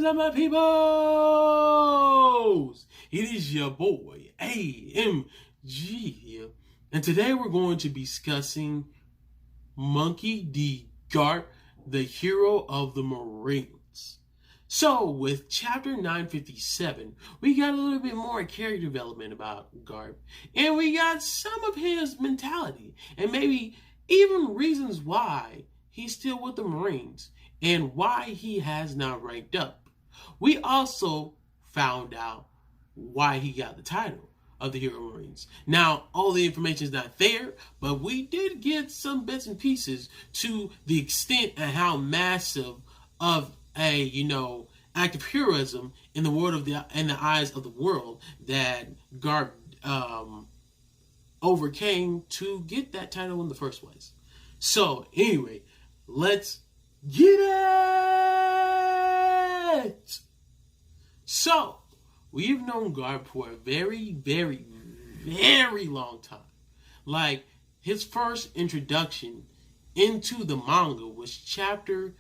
up, my peoples? It is your boy, AMG here. And today we're going to be discussing Monkey D. Garp, the hero of the Marines. So, with chapter 957, we got a little bit more character development about Garp. And we got some of his mentality. And maybe even reasons why he's still with the Marines. And why he has not ranked up. We also found out why he got the title of the Hero Marines. Now, all the information is not there, but we did get some bits and pieces to the extent and how massive of a, act of heroism in the world of in the eyes of the world that Garp overcame to get that title in the first place. So, anyway, let's get it! So, we've known Garp for a very, very, very long time. Like, his first introduction into the manga was chapter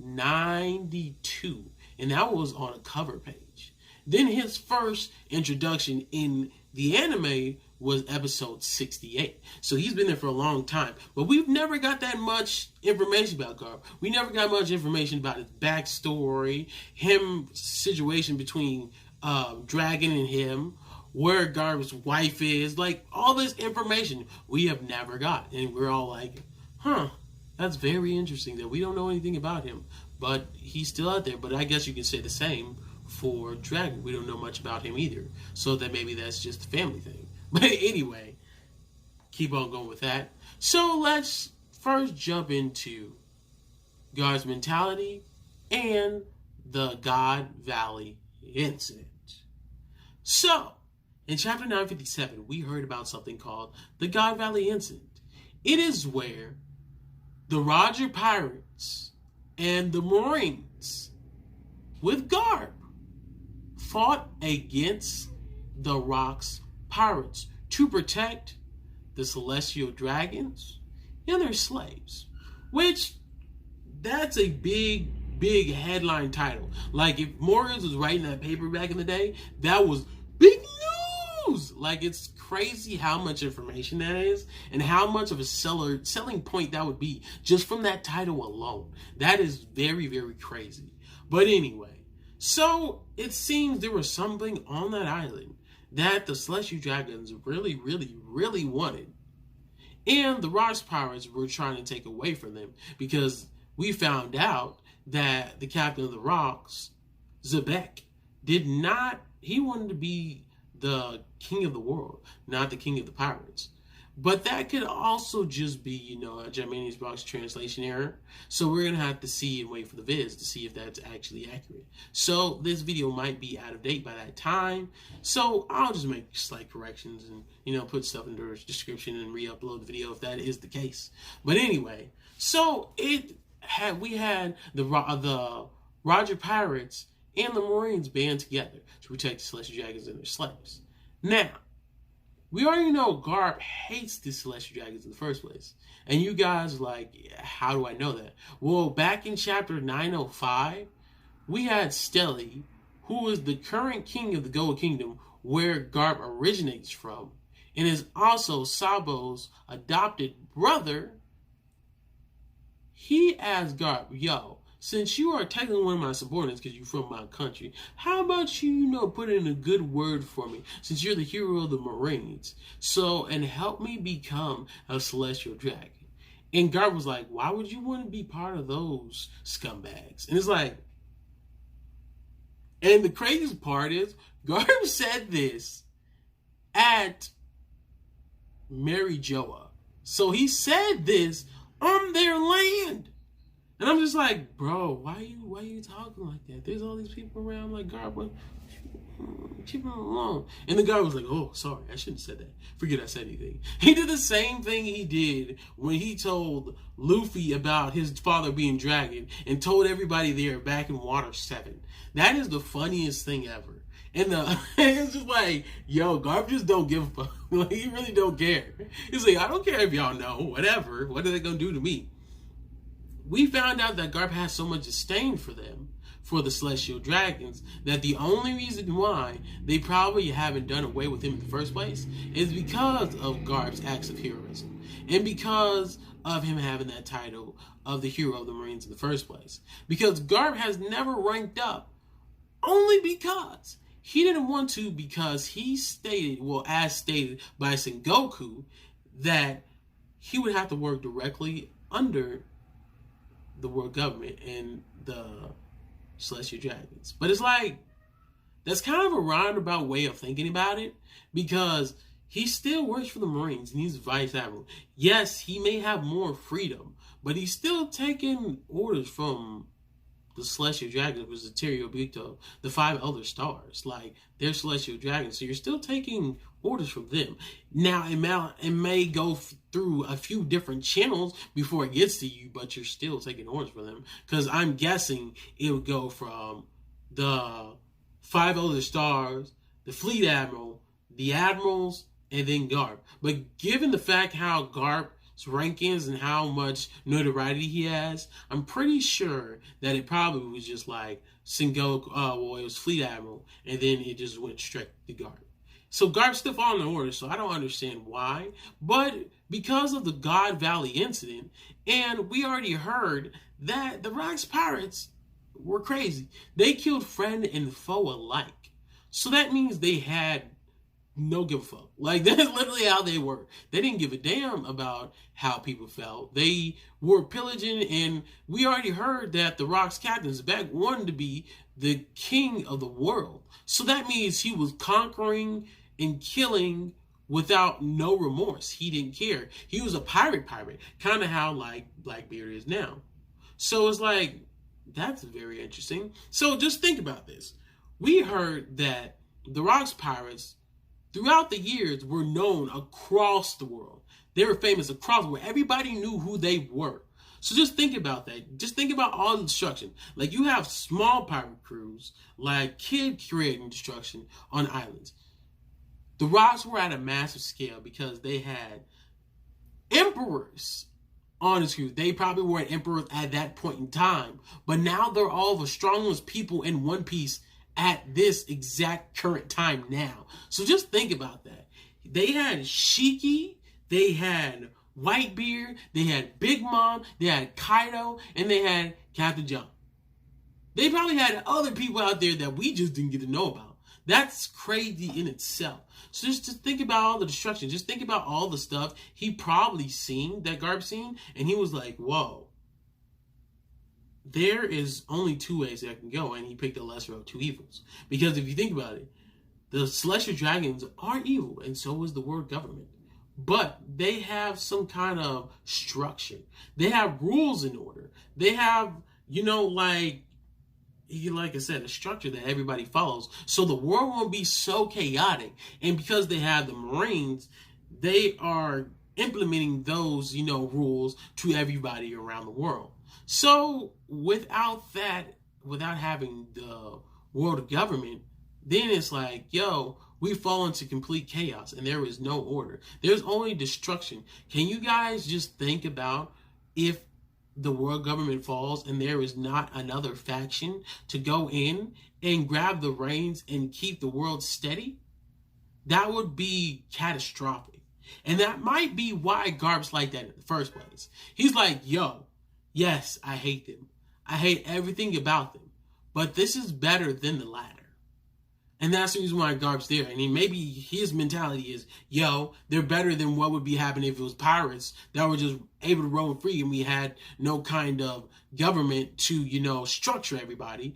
92, and that was on a cover page. Then his first introduction in the anime was episode 68. So he's been there for a long time. But we've never got that much information about Garp. We never got much information about his backstory, him situation between Dragon and him, where Garp's wife is, like all this information we have never got. And we're all like, that's very interesting that we don't know anything about him. But he's still out there. But I guess you can say the same for Dragon. We don't know much about him either. So that maybe that's just a family thing. But anyway, keep on going with that. So let's first jump into Garp's mentality and the God Valley incident. So, in chapter 957, we heard about something called the God Valley incident. It is where the Roger Pirates and the Marines with Garp fought against the Rock's pirates to protect the celestial dragons and their slaves, which that's a big headline title. Like if Morris was writing that paper back in the day, that was big news. Like it's crazy how much information that is and how much of a selling point that would be just from that title alone. That is very, very crazy. But anyway, so it seems there was something on that island that the Celestial Dragons really, really, really wanted. And the Rocks Pirates were trying to take away from them because we found out that the captain of the Rocks, Zebek, he wanted to be the king of the world, not the king of the pirates. But that could also just be, a Germanian's box translation error. So we're going to have to see and wait for the viz to see if that's actually accurate. So this video might be out of date by that time. So I'll just make slight corrections and, put stuff in the description and re-upload the video if that is the case. But anyway, so we had the Roger Pirates and the Marines band together to protect the Celestial Dragons and their slaves. Now, we already know Garp hates the Celestial Dragons in the first place. And you guys are like, how do I know that? Well, back in chapter 905, we had Stelly, who is the current king of the Goa Kingdom, where Garp originates from, and is also Sabo's adopted brother. He asked Garp, since you are technically one of my subordinates because you're from my country, how about you, put in a good word for me since you're the hero of the Marines? And help me become a Celestial Dragon. And Garp was like, why would you want to be part of those scumbags? And it's like, and the craziest part is, Garp said this at Mary Joa. So he said this on their land. And I'm just like, bro, why you talking like that? There's all these people around like Garp. Keep him alone. And the guy was like, oh, sorry, I shouldn't have said that. Forget I said anything. He did the same thing he did when he told Luffy about his father being dragon and told everybody there back in Water 7. That is the funniest thing ever. And it's just like, Garp just don't give a fuck. Like, he really don't care. He's like, I don't care if y'all know, whatever. What are they going to do to me? We found out that Garp has so much disdain for them for the Celestial Dragons that the only reason why they probably haven't done away with him in the first place is because of Garp's acts of heroism and because of him having that title of the hero of the Marines in the first place. Because Garp has never ranked up only because he didn't want to, because he stated, well, as stated by Sengoku, that he would have to work directly under the world government and the Celestial Dragons. But it's like, that's kind of a roundabout way of thinking about it, because he still works for the Marines and he's Vice Admiral. Yes, he may have more freedom, but he's still taking orders from the Celestial Dragons, which is Teriobito, the 5 Elder Stars. Like, they're Celestial Dragons, so you're still taking orders from them. Now, it may go through a few different channels before it gets to you, but you're still taking orders from them. Because I'm guessing it would go from the 5 Elder Stars, the Fleet Admiral, the Admirals, and then Garp. But given the fact how Garp's rankings and how much notoriety he has, I'm pretty sure that it probably was just like Sengoku, well, it was Fleet Admiral, and then it just went straight to Garp. So Garp's still following the order, so I don't understand why. But because of the God Valley incident, and we already heard that the Rocks Pirates were crazy. They killed friend and foe alike. So that means they had no give a fuck. Like, that's literally how they were. They didn't give a damn about how people felt. They were pillaging, and we already heard that the Rocks captains back wanted to be the king of the world. So that means he was conquering and killing without no remorse. He didn't care. He was a pirate, kind of how like Blackbeard is now. So it's like, that's very interesting. So just think about this. We heard that the Rocks Pirates throughout the years were known across the world. They were famous across the world. Everybody knew who they were. So just think about that. Just think about all the destruction. Like, you have small pirate crews, like Kid creating destruction on islands. The Rocks were at a massive scale because they had emperors on his crew. They probably weren't emperors at that point in time, but now they're all the strongest people in One Piece at this exact current time now. So just think about that. They had Shiki, they had Whitebeard, they had Big Mom, they had Kaido, and they had Captain John. They probably had other people out there that we just didn't get to know about. That's crazy in itself. So just think about all the destruction. Just think about all the stuff he probably seen, that Garp seen, and he was like, whoa. There is only 2 ways that I can go, and he picked the lesser of 2 evils. Because if you think about it, the Celestial Dragons are evil, and so is the world government. But they have some kind of structure. They have rules in order. They have, like I said, a structure that everybody follows. So the world won't be so chaotic. And because they have the Marines, they are implementing those, rules to everybody around the world. So without that, without having the world government, then it's like, we fall into complete chaos and there is no order. There's only destruction. Can you guys just think about if the world government falls and there is not another faction to go in and grab the reins and keep the world steady? That would be catastrophic. And that might be why Garp's like that in the first place. He's like, yes, I hate them. I hate everything about them. But this is better than the latter. And that's the reason why Garp's there. And maybe his mentality is, they're better than what would be happening if it was pirates that were just able to roam free and we had no kind of government to, structure everybody,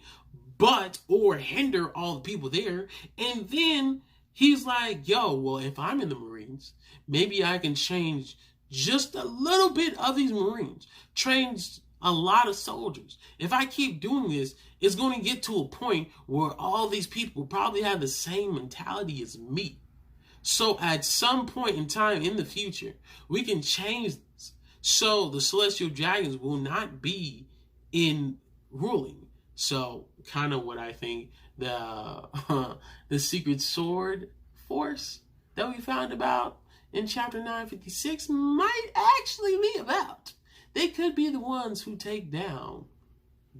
or hinder all the people there. And then he's like, if I'm in the Marines, maybe I can change just a little bit of these Marines, train a lot of soldiers. If I keep doing this, it's going to get to a point where all these people probably have the same mentality as me. So at some point in time in the future, we can change this. So the Celestial Dragons will not be in ruling. So kind of what I think the Secret Sword Force that we found about in chapter 956 might actually be about. They could be the ones who take down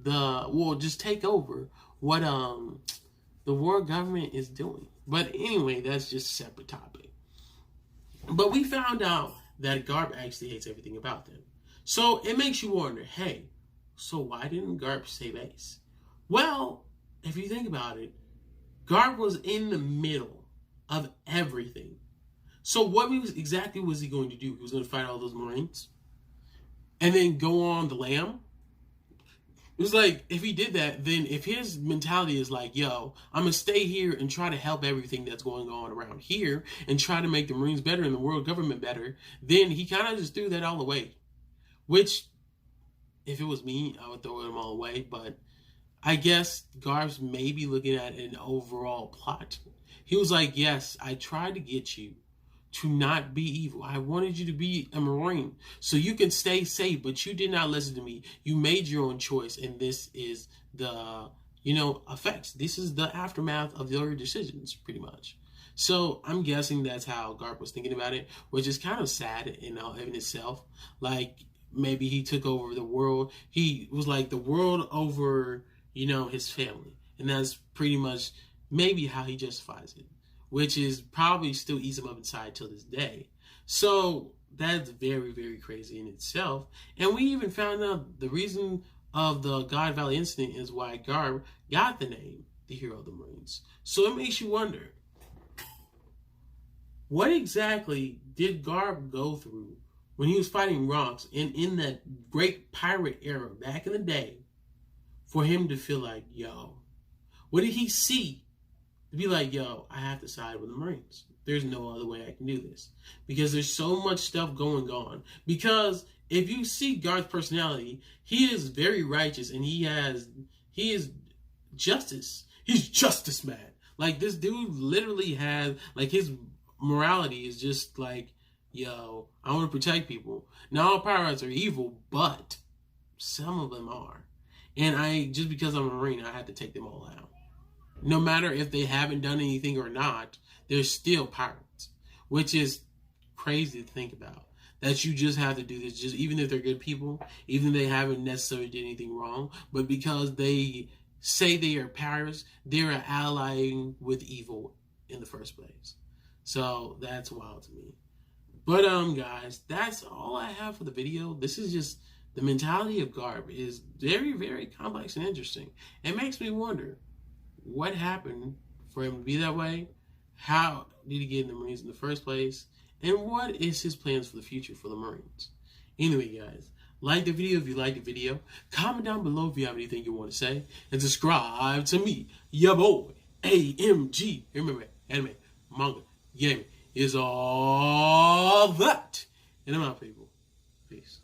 just take over what the world government is doing. But anyway, that's just a separate topic. But we found out that Garp actually hates everything about them. So it makes you wonder, hey, so why didn't Garp save Ace? Well, if you think about it, Garp was in the middle of everything. So what exactly was he going to do? He was going to fight all those Marines? And then go on the lam? It was like, if he did that, then if his mentality is like, yo, I'm going to stay here and try to help everything that's going on around here and try to make the Marines better and the world government better, then he kind of just threw that all away. Which, if it was me, I would throw them all away. But I guess Garp's maybe looking at an overall plot. He was like, yes, I tried to get you to not be evil. I wanted you to be a Marine so you can stay safe, but you did not listen to me. You made your own choice, and this is the, effects. This is the aftermath of your decisions, pretty much. So I'm guessing that's how Garp was thinking about it, which is kind of sad in itself. Like, maybe he took over the world. He was like the world over, his family. And that's pretty much maybe how he justifies it, which is probably still eats him up inside till this day. So that's very, very crazy in itself. And we even found out the reason of the God Valley incident is why Garp got the name, the Hero of the Marines. So it makes you wonder, what exactly did Garp go through when he was fighting rocks and in that great pirate era back in the day for him to feel like, yo, what did he see to be like, yo, I have to side with the Marines? There's no other way I can do this. Because there's so much stuff going on. Because if you see Garp's personality, he is very righteous and he is justice. He's justice man. Like, this dude literally has, like, his morality is just like, yo, I want to protect people. Not all pirates are evil, but some of them are. And just because I'm a Marine, I have to take them all out. No matter if they haven't done anything or not, they're still pirates, which is crazy to think about. That you just have to do this, just even if they're good people, even if they haven't necessarily did anything wrong, but because they say they are pirates, they're allying with evil in the first place. So that's wild to me. But guys, that's all I have for the video. This is just the mentality of Garp is very, very complex and interesting. It makes me wonder, what happened for him to be that way? How did he get in the Marines in the first place? And what is his plans for the future for the Marines? Anyway, guys, like the video if you like the video. Comment down below if you have anything you want to say. And subscribe to me, your boy, AMG. Remember, anime, manga, gaming is all that. And I'm out, people. Peace.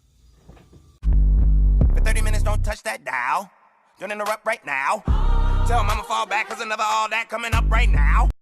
For 30 minutes, don't touch that dial. Don't interrupt right now. Tell mama fall back, cause another all that coming up right now.